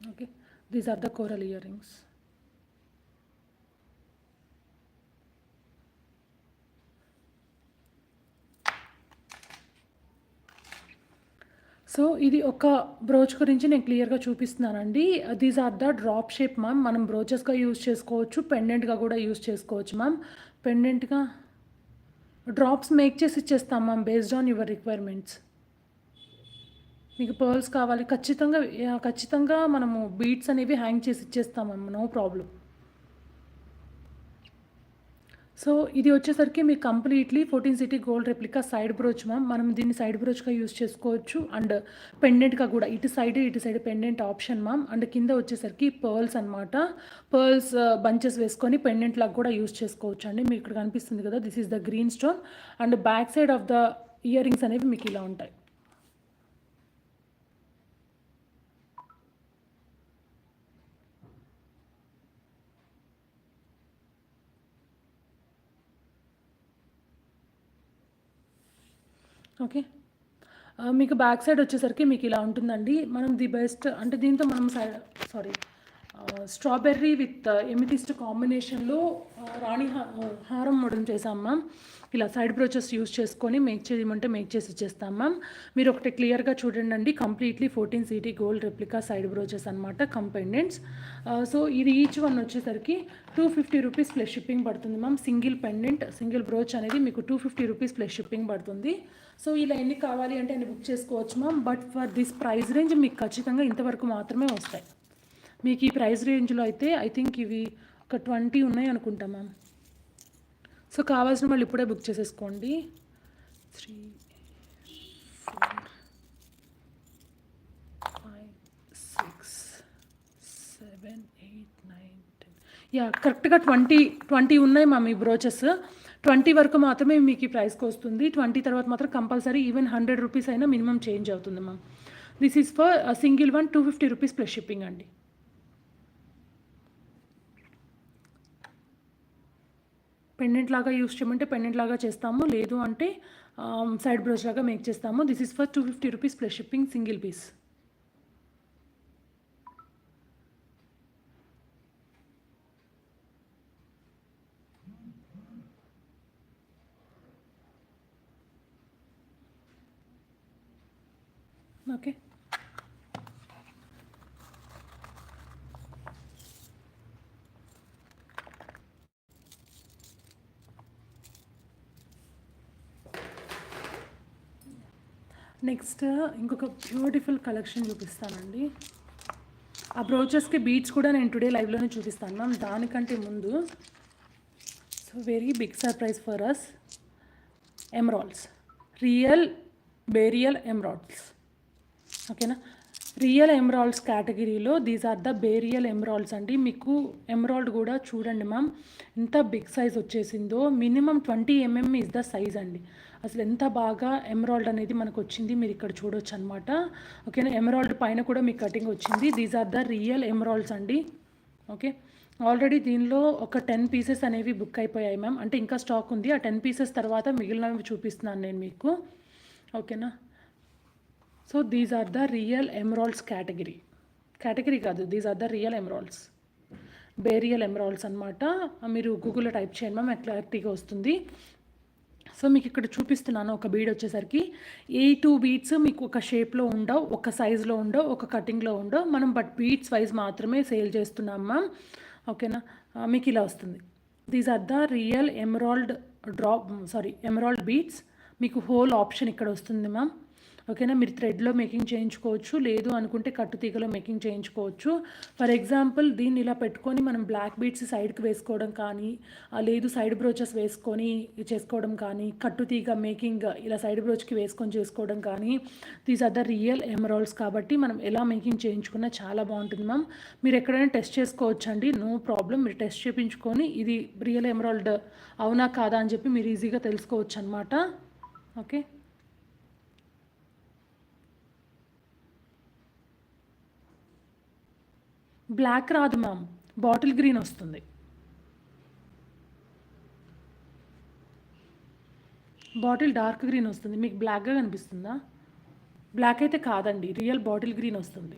Okay, these are the coral earrings. So ఇది ఒక brooch గురించి నేను క్లియర్‌గా చూపిస్తున్నానండి. These are the drop shape ma'am. మనం బ్రోచెస్‌గా యూజ్ చేసుకోవచ్చు. పెండెంట్‌గా కూడా యూజ్ చేసుకోవచ్చు మ్యామ్. పెండెంట్‌గా డ్రాప్స్ మేక్ చేసి ఇచ్చేస్తాం ma'am based on your requirements. మీకు పర్ల్స్ కావాలి ఖచ్చితంగా ఖచ్చితంగా మనము బీడ్స్ అనేవి హ్యాంగ్ చేసి ఇచ్చేస్తాం మ్యామ్. No problem. సో ఇది వచ్చేసరికి మీకు completely 14 city gold replica side brooch ma'am. మనం దీన్ని సైడ్ బ్రోచ్గా యూస్ చేసుకోవచ్చు అండ్ పెండెంట్గా కూడా ఇటు side pendant option ma'am. And కింద వచ్చేసరికి పర్ల్స్ అనమాట. పర్ల్స్ బంచెస్ వేసుకొని పెండెంట్ లాగా కూడా యూస్ చేసుకోవచ్చు అండి. మీకు ఇక్కడ కనిపిస్తుంది కదా, this is the green stone and back side of the ear rings అనేవి మీకు ఇలా ఉంటాయి. ఓకే, మీకు బ్యాక్ సైడ్ వచ్చేసరికి మీకు ఇలా ఉంటుందండి. మనం ది బెస్ట్ అంటే దీంతో మనం స్ట్రాబెర్రీ విత్ ఎమితిస్ట్ కాంబినేషన్లో రాణి హారం మోడల్ చేసాం మ్యామ్. ఇలా సైడ్ బ్రోచెస్ యూస్ చేసుకొని మేక్ చేయమంటే మేక్ చేసి ఇచ్చేస్తాం మ్యామ్. మీరు ఒకటి క్లియర్గా చూడండి, completely 14 city gold replica side brooches అనమాట, కంపెండెంట్స్. సో ఇది ఈచ్ వన్ వచ్చేసరికి 250 రూపీస్ ప్లస్ షిప్పింగ్ పడుతుంది ma'am. Single pendant single brooch అనేది మీకు 250 రూపీస్ ప్లస్ షిప్పింగ్ పడుతుంది. సో ఇలా ఎన్ని కావాలి అంటే అన్ని బుక్ చేసుకోవచ్చు ma'am. But for this price range మీకు ఖచ్చితంగా ఇంతవరకు మాత్రమే వస్తాయి. మీకు ఈ ప్రైస్ రేంజ్లో అయితే ఐ థింక్ ఇవి ఒక 20 ఉన్నాయి అనుకుంటా మ్యామ్. సో కావాల్సిన వాళ్ళు ఇప్పుడే బుక్ చేసేసుకోండి. 3, 4, 5, 6, 7, 8, 9, 10. యా, కరెక్ట్గా 20 ఉన్నాయి మ్యామ్ ఈ బ్రోచెస్. 20 వరకు మాత్రమే మీకు ఈ ప్రైస్కి వస్తుంది. 20 తర్వాత మాత్రం కంపల్సరీ ఈవెన్ 100 రూపీస్ అయినా మినిమం చేంజ్ అవుతుంది ma'am. This is for single one 250 rupees plus shipping అండి. పెండెంట్ లాగా యూస్ చేయమంటే పెండెంట్ లాగా చేస్తాము, లేదు అంటే సైడ్ బ్రోచ్ లాగా మేక్ చేస్తాము. This is for 250 rupees plus shipping single piece. Okay, next ఇంకొక బ్యూటిఫుల్ కలెక్షన్ చూపిస్తానండి. ఆ బ్రోచెస్కి బీట్స్ కూడా నేను టుడే లైవ్లోనే చూపిస్తాను మ్యామ్. దానికంటే ముందు so very big surprise for us, emeralds, real beryl emeralds. ఓకేనా, రియల్ ఎమరాల్డ్స్ కేటగిరీలో these are the beryl emeralds అండి. మీకు ఎమరాల్డ్ కూడా చూడండి మ్యామ్ ఎంత బిగ్ సైజ్ వచ్చేసిందో. Minimum 20 mm is the size అండి. అసలు ఎంత బాగా ఎమరాల్డ్ అనేది మనకు వచ్చింది మీరు ఇక్కడ చూడొచ్చు అనమాట. ఓకేనా, ఎమరాల్డ్ పైన కూడా మీకు కటింగ్ వచ్చింది. These are the real emeralds అండి. ఓకే, ఆల్రెడీ దీనిలో ఒక 10 పీసెస్ అనేవి బుక్ అయిపోయాయి మ్యామ్. అంటే ఇంకా స్టాక్ ఉంది. ఆ 10 పీసెస్ తర్వాత మిగిలినవి చూపిస్తున్నాను నేను మీకు. ఓకేనా, so these are the real emeralds category కాదు, these are the real emeralds, beryl emeralds అనమాట. మీరు గూగుల్లో టైప్ చేయండి మ్యామ్, క్లారిటీగా వస్తుంది. సో మీకు ఇక్కడ చూపిస్తున్నాను. ఒక బీడ్ వచ్చేసరికి 2 బీడ్స్ మీకు ఒక షేప్లో ఉండవు, ఒక సైజులో ఉండవు, ఒక కటింగ్లో ఉండవు. మనం బట్ బీడ్స్ వైజ్ మాత్రమే సేల్ చేస్తున్నాం మ్యామ్. ఓకేనా, మీకు ఇలా వస్తుంది. These are the real emerald beads. మీకు హోల్ ఆప్షన్ ఇక్కడ వస్తుంది మ్యామ్. ఓకేనా, మీరు థ్రెడ్లో మేకింగ్ చేయించుకోవచ్చు, లేదు అనుకుంటే కట్టు తీగలో మేకింగ్ చేయించుకోవచ్చు. ఫర్ ఎగ్జాంపుల్ దీన్ని ఇలా పెట్టుకొని మనం బ్లాక్ బీడ్స్ సైడ్కి వేసుకోవడం కానీ, లేదు సైడ్ బ్రోచెస్ వేసుకొని చేసుకోవడం కానీ, కట్టు తీగ మేకింగ్ ఇలా సైడ్ బ్రోచ్కి వేసుకొని చేసుకోవడం కానీ, these are the real emeralds. కాబట్టి మనం ఎలా మేకింగ్ చేయించుకున్నా చాలా బాగుంటుంది మ్యామ్. మీరు ఎక్కడైనా టెస్ట్ చేసుకోవచ్చు అండి, నో ప్రాబ్లం. మీరు టెస్ట్ చేయించుకొని ఇది రియల్ ఎమరాల్డ్ అవునా కాదా అని చెప్పి మీరు ఈజీగా తెలుసుకోవచ్చు అనమాట. ఓకే, బ్లాక్ రాదు మ్యామ్, బాటిల్ గ్రీన్ వస్తుంది. బాటిల్ డార్క్ గ్రీన్ వస్తుంది. మీకు బ్లాక్గా కనిపిస్తుందా? బ్లాక్ అయితే కాదండి, రియల్ బాటిల్ గ్రీన్ వస్తుంది.